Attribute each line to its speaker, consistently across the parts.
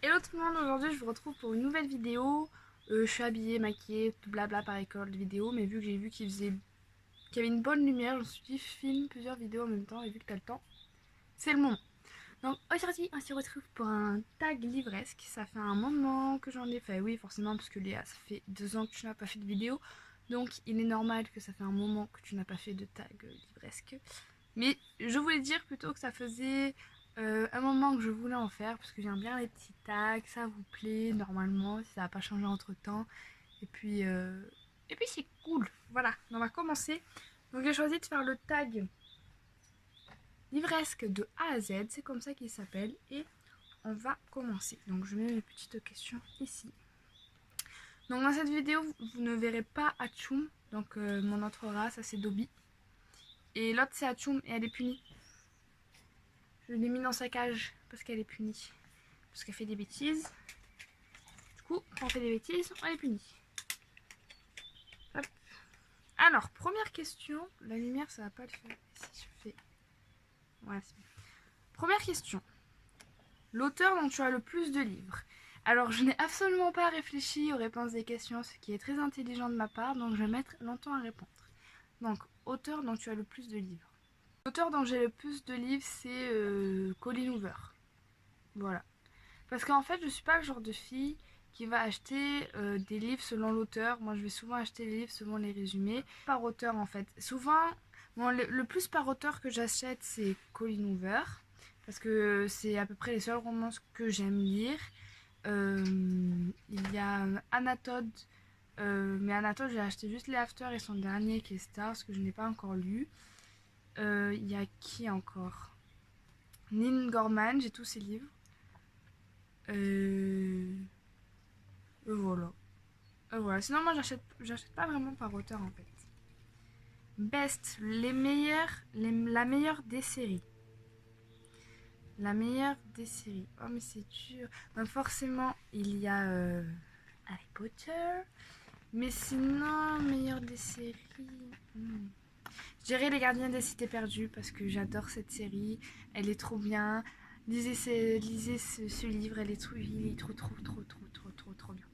Speaker 1: Hello tout le monde, aujourd'hui je vous retrouve pour une nouvelle vidéo. Je suis habillée, maquillée, tout blabla par école de vidéo, mais vu que j'ai vu qu'il y avait une bonne lumière, je me suis dit filme plusieurs vidéos en même temps et vu que t'as le temps, c'est le moment. Donc aujourd'hui on se retrouve pour un tag livresque. Ça fait un moment que j'en ai fait, oui forcément parce que Léa ça fait 2 ans que tu n'as pas fait de vidéo, donc il est normal que ça fait un moment que tu n'as pas fait de tag livresque. Mais je voulais dire plutôt que ça faisait un moment que je voulais en faire parce que j'aime bien les petits tags, ça vous plaît normalement si ça n'a pas changé entre temps. Et puis, euh, et puis c'est cool. Voilà, on va commencer. Donc j'ai choisi de faire le tag livresque de A à Z, c'est comme ça qu'il s'appelle. Et on va commencer. Donc je mets mes petites questions ici. Donc dans cette vidéo, vous ne verrez pas Atchoum. Donc mon autre rat, ça c'est Dobby. Et l'autre c'est Atchoum et elle est punie. Je l'ai mis dans sa cage parce qu'elle est punie. Parce qu'elle fait des bêtises. Du coup, quand on fait des bêtises, on est puni. Hop. Alors, première question. La lumière, ça va pas le faire. Si je fais... Ouais, c'est bon. Première question. L'auteur dont tu as le plus de livres. Alors, je n'ai absolument pas réfléchi aux réponses des questions, ce qui est très intelligent de ma part, donc je vais mettre longtemps à répondre. Donc, auteur dont tu as le plus de livres. L'auteur dont j'ai le plus de livres, c'est Colleen Hoover. Voilà. Parce qu'en fait, je suis pas le genre de fille qui va acheter des livres selon l'auteur. Moi, je vais souvent acheter les livres selon les résumés. Par auteur, en fait. Souvent, bon, le plus par auteur que j'achète, c'est Colleen Hoover. Parce que c'est à peu près les seuls romans que j'aime lire. Il y a Anatole. Mais Anatole, j'ai acheté juste les After et son dernier qui est Stars, que je n'ai pas encore lu. Il y a qui encore? Neil Gaiman, j'ai tous ses livres. Voilà. Voilà. Sinon, moi, j'achète pas vraiment par auteur en fait. Best, la meilleure des séries. La meilleure des séries. Oh, mais c'est dur. Donc, forcément, il y a Harry Potter. Mais sinon, meilleure des séries. Je dirais Les Gardiens des Cités Perdues parce que j'adore cette série. Elle est trop bien. Lisez ce livre, il est trop bien.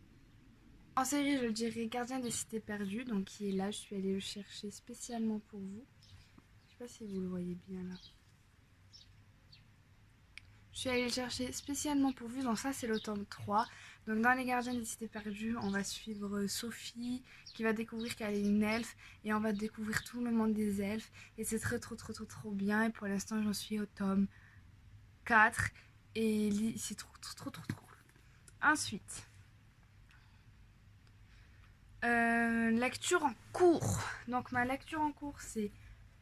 Speaker 1: En série, je dirais Gardien des Cités Perdues, donc qui est là. Je suis allée le chercher spécialement pour vous. Je sais pas si vous le voyez bien là. Je suis allée le chercher spécialement pour vous, donc ça c'est le tome 3. Donc dans Les Gardiens des Cités Perdues, on va suivre Sophie qui va découvrir qu'elle est une elfe et on va découvrir tout le monde des elfes. Et c'est trop bien. Et pour l'instant, j'en suis au tome 4 et c'est trop cool. Ensuite, lecture en cours. Donc ma lecture en cours c'est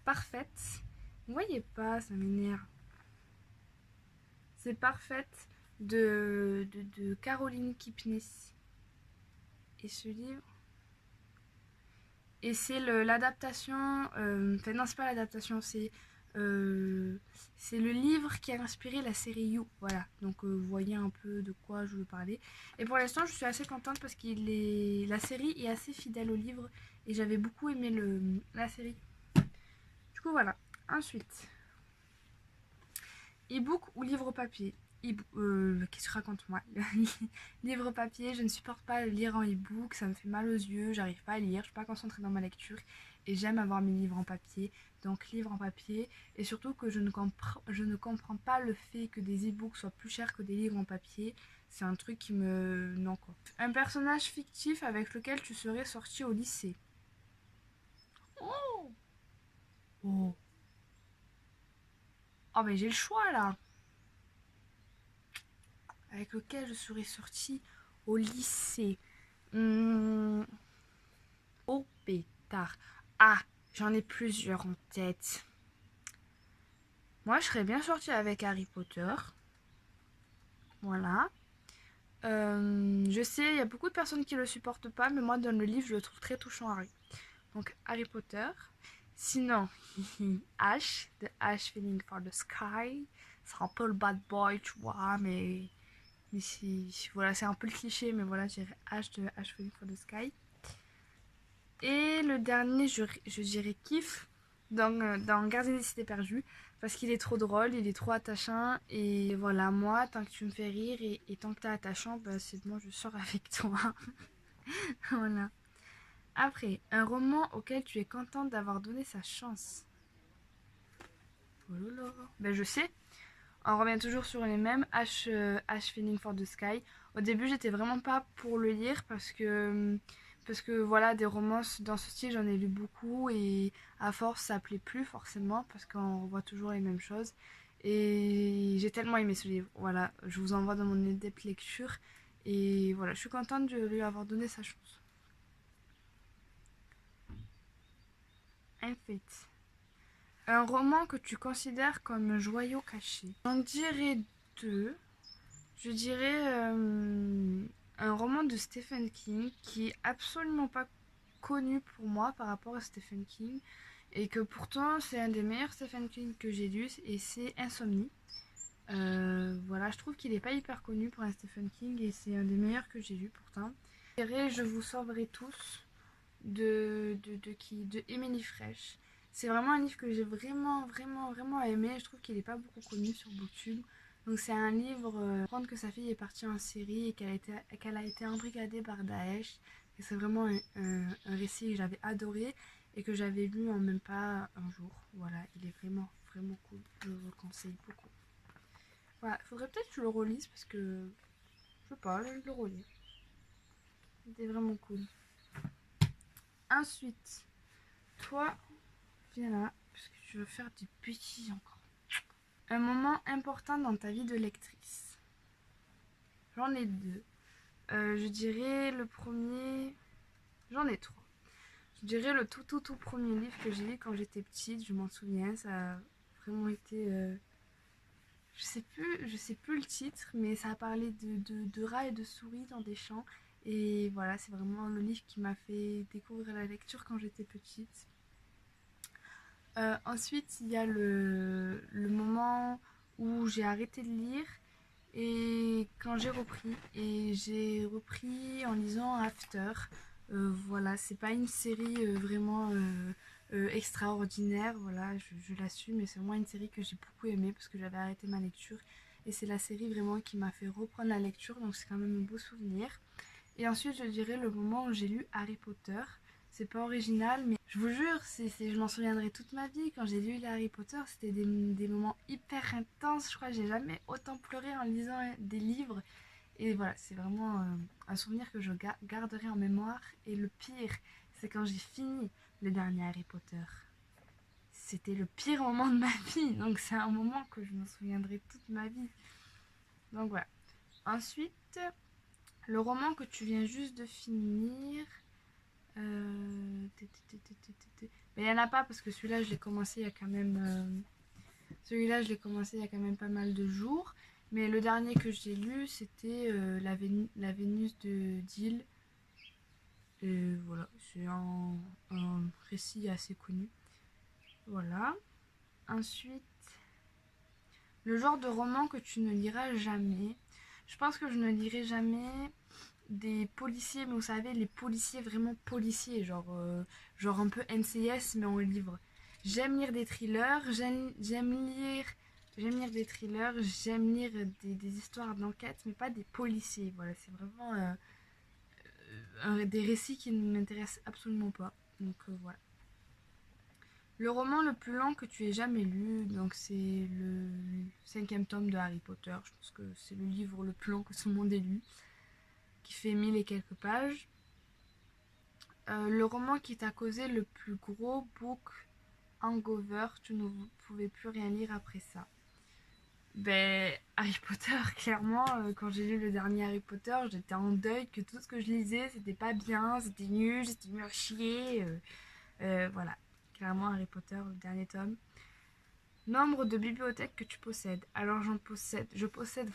Speaker 1: Parfaite. Vous voyez pas, ça m'énerve. C'est Parfaite de Caroline Kepnes. Et ce livre. Et c'est l'adaptation. Enfin non, c'est pas l'adaptation, c'est le livre qui a inspiré la série You. Voilà, donc vous voyez un peu de quoi je veux parler. Et pour l'instant, je suis assez contente parce que la série est assez fidèle au livre et j'avais beaucoup aimé la série. Du coup, voilà. Ensuite, e-book ou livre papier. Qu'est-ce que je raconte moi? Livre papier, je ne supporte pas le lire en e-book, ça me fait mal aux yeux, j'arrive pas à lire, je suis pas concentrée dans ma lecture et j'aime avoir mes livres en papier. Donc livre en papier, et surtout que je ne comprends pas le fait que des e-books soient plus chers que des livres en papier. C'est un truc qui me... Non quoi. Un personnage fictif avec lequel tu serais sorti au lycée. Oh, oh. Oh mais j'ai le choix là. Avec lequel je serais sortie au lycée. Oh pétard. Ah, j'en ai plusieurs en tête. Moi, je serais bien sortie avec Harry Potter. Voilà. Je sais, il y a beaucoup de personnes qui le supportent pas, mais moi, dans le livre, je le trouve très touchant, Harry. Donc, Harry Potter. Sinon, Ash, de Ash Feeling for the Sky. C'est un peu le bad boy, tu vois, mais voilà, c'est un peu le cliché, mais voilà, je dirais Ash de Ash Feeling for the Sky. Et le dernier, je dirais Kiff dans Gardien des Cités Perdues. Parce qu'il est trop drôle, il est trop attachant. Et voilà, moi, tant que tu me fais rire et tant que t'es attachant, bah, c'est bon, je sors avec toi. Voilà. Après, un roman auquel tu es contente d'avoir donné sa chance. Oh là là. Ben, je sais. On revient toujours sur les mêmes. H Feeling for the Sky. Au début, j'étais vraiment pas pour le lire parce que voilà, des romances dans ce style, j'en ai lu beaucoup et à force, ça plaît plus forcément parce qu'on revoit toujours les mêmes choses. Et j'ai tellement aimé ce livre. Voilà, je vous envoie dans mon in-depth lecture et voilà, je suis contente de lui avoir donné sa chance. En fait. Un roman que tu considères comme un joyau caché. J'en dirais deux. Je dirais un roman de Stephen King qui est absolument pas connu pour moi par rapport à Stephen King et que pourtant c'est un des meilleurs Stephen King que j'ai lu et c'est Insomnie. Voilà, je trouve qu'il est pas hyper connu pour un Stephen King et c'est un des meilleurs que j'ai lu pourtant. Je dirais Je vous sauverai tous de Emily Fresh. C'est vraiment un livre que j'ai vraiment aimé. Je trouve qu'il n'est pas beaucoup connu sur Booktube. Donc c'est un livre, apprendre que sa fille est partie en Syrie et qu'elle a été embrigadée par Daesh. Et c'est vraiment un récit que j'avais adoré et que j'avais lu en même pas un jour. Voilà, il est vraiment cool. Je le conseille beaucoup. Voilà, il faudrait peut-être que je le relise parce que, je sais pas, je le relis. C'était vraiment cool. Ensuite, toi, viens là, parce que tu veux faire des bêtises encore. Un moment important dans ta vie de lectrice. J'en ai deux. Je dirais le premier... J'en ai trois. Je dirais le tout premier livre que j'ai lu quand j'étais petite. Je m'en souviens, ça a vraiment été... je sais plus le titre, mais ça a parlé de rats et de souris dans des champs. Et voilà, c'est vraiment le livre qui m'a fait découvrir la lecture quand j'étais petite. Ensuite, il y a le moment où j'ai arrêté de lire et quand j'ai repris en lisant After. Voilà, c'est pas une série vraiment extraordinaire, voilà, je l'assume, mais c'est vraiment une série que j'ai beaucoup aimée parce que j'avais arrêté ma lecture et c'est la série vraiment qui m'a fait reprendre la lecture, donc c'est quand même un beau souvenir. Et ensuite, je dirais le moment où j'ai lu Harry Potter. C'est pas original, mais je vous jure, je m'en souviendrai toute ma vie. Quand j'ai lu les Harry Potter, c'était des moments hyper intenses. Je crois que j'ai jamais autant pleuré en lisant des livres. Et voilà, c'est vraiment un souvenir que je garderai en mémoire. Et le pire, c'est quand j'ai fini le dernier Harry Potter. C'était le pire moment de ma vie. Donc c'est un moment que je me souviendrai toute ma vie. Donc voilà. Ensuite, le roman que tu viens juste de finir. Mais il n'y en a pas parce que celui-là, je l'ai commencé il y a quand même. Celui-là, je l'ai commencé il y a quand même pas mal de jours. Mais le dernier que j'ai lu, c'était la Vénus de Deal. Et voilà, c'est un récit assez connu. Voilà. Ensuite, le genre de roman que tu ne liras jamais. Je pense que je ne lirai jamais des policiers, mais vous savez, les policiers vraiment policiers, genre un peu NCIS, mais en livre. J'aime lire des thrillers, j'aime lire des thrillers, j'aime lire des histoires d'enquête, mais pas des policiers. Voilà, c'est vraiment des récits qui ne m'intéressent absolument pas. Donc voilà. Le roman le plus long que tu aies jamais lu, donc c'est le 5e tome de Harry Potter. Je pense que c'est le livre le plus long que tout le monde ait lu, qui fait 1000 et quelques pages. Le roman qui t'a causé le plus gros book hangover, tu ne pouvais plus rien lire après ça. Ben, Harry Potter, clairement, quand j'ai lu le dernier Harry Potter, j'étais en deuil que tout ce que je lisais, c'était pas bien, c'était nul, c'était nul à chier. Voilà, clairement Harry Potter, le dernier tome. Nombre de bibliothèques que tu possèdes. Alors je possède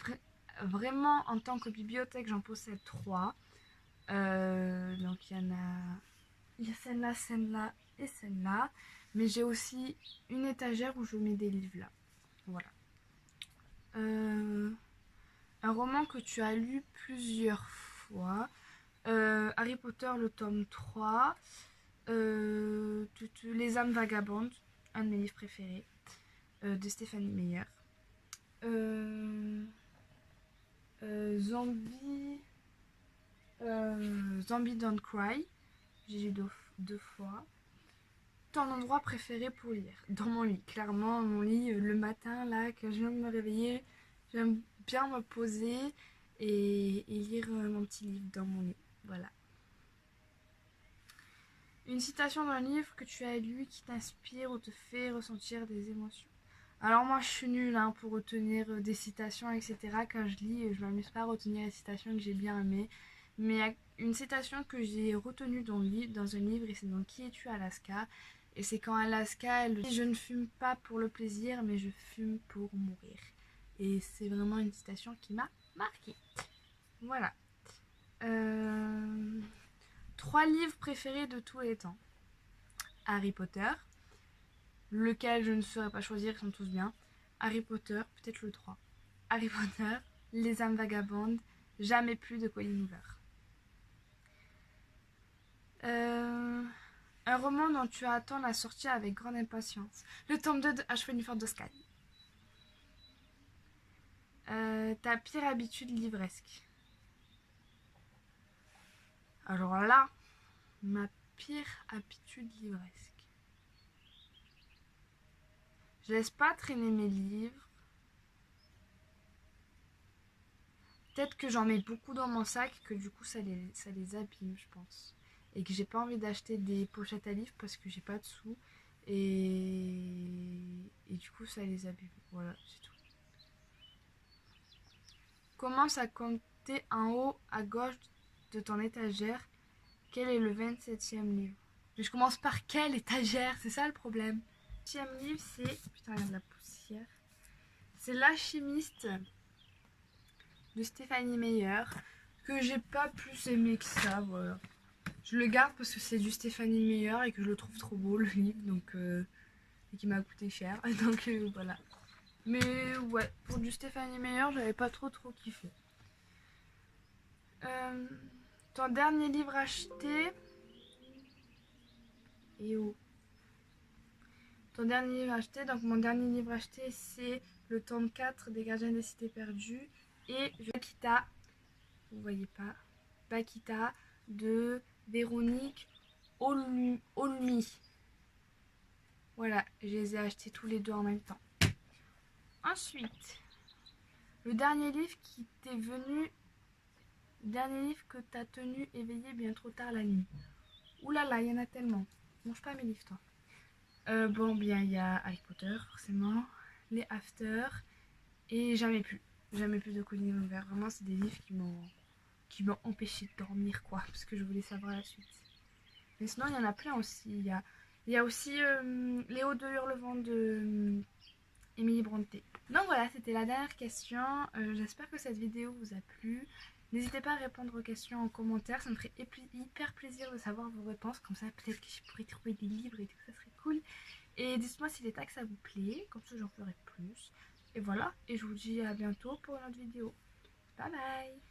Speaker 1: vraiment en tant que bibliothèque, j'en possède 3. Donc il y a celle-là et celle-là. Mais j'ai aussi une étagère où je mets des livres là. Voilà. Un roman que tu as lu plusieurs fois. Harry Potter, le tome 3. Les âmes vagabondes, un de mes livres préférés. de Stéphanie Meyer. Zombie Don't Cry, j'ai lu deux fois. Ton endroit préféré pour lire? Dans mon lit, clairement mon lit le matin là, que je viens de me réveiller, j'aime bien me poser et lire mon petit livre dans mon lit, voilà. Une citation d'un livre que tu as lu qui t'inspire ou te fait ressentir des émotions. Alors moi je suis nulle hein, pour retenir des citations etc. Quand je lis je m'amuse pas à retenir les citations que j'ai bien aimées. Mais il y a une citation que j'ai retenue dans un livre et c'est dans Qui es-tu Alaska. Et c'est quand Alaska elle dit je ne fume pas pour le plaisir mais je fume pour mourir. Et c'est vraiment une citation qui m'a marquée. Voilà. 3 livres préférés de tous les temps. Harry Potter. Lequel je ne saurais pas choisir, ils sont tous bien. Harry Potter, peut-être le 3. Harry Potter, Les âmes vagabondes, Jamais plus de Colleen Hoover. Un roman dont tu attends la sortie avec grande impatience. Le tome 2 de H. de Sky. Ta pire habitude livresque. Alors là, ma pire habitude livresque. Je laisse pas traîner mes livres. Peut-être que j'en mets beaucoup dans mon sac, que du coup ça les abîme, je pense. Et que j'ai pas envie d'acheter des pochettes à livres parce que j'ai pas de sous. Et du coup ça les abîme. Voilà, c'est tout. Commence à compter en haut à gauche de ton étagère. Quel est le 27e livre? Je commence par quelle étagère? C'est ça le problème. Le 27e livre c'est... Putain, regarde la poussière. C'est L'Alchimiste de Stéphanie Meyer, que j'ai pas plus aimé que ça, voilà. Je le garde parce que c'est du Stéphanie Meyer et que je le trouve trop beau le livre, donc et qui m'a coûté cher, donc voilà. Mais ouais, pour du Stéphanie Meyer, j'avais pas trop kiffé. Ton dernier livre acheté et où? Ton dernier livre acheté, donc mon dernier livre acheté c'est le tome 4 des Gardiens des Cités Perdues et Bakita, vous voyez pas, Bakita de Véronique Olmi. Voilà, je les ai achetés tous les deux en même temps. Ensuite, le dernier livre qui t'est venu, le dernier livre que t'as tenu éveillé bien trop tard la nuit. Ouh là là, il y en a tellement. Mange pas mes livres, toi. Bon, bien, il y a Harry Potter, forcément, les After et Jamais plus. Jamais plus de Colleen Hoover. Vraiment, c'est des livres qui m'ont empêché de dormir, quoi, parce que je voulais savoir la suite. Mais sinon, il y en a plein aussi. Il y a aussi Léo de Hurlevent de Émilie Brontë. Donc voilà, c'était la dernière question. J'espère que cette vidéo vous a plu. N'hésitez pas à répondre aux questions en commentaire. Ça me ferait hyper plaisir de savoir vos réponses. Comme ça, peut-être que je pourrais trouver des livres et tout. Ça serait cool. Et dites-moi si les tags ça vous plaît. Comme ça, j'en ferai plus. Et voilà. Et je vous dis à bientôt pour une autre vidéo. Bye bye!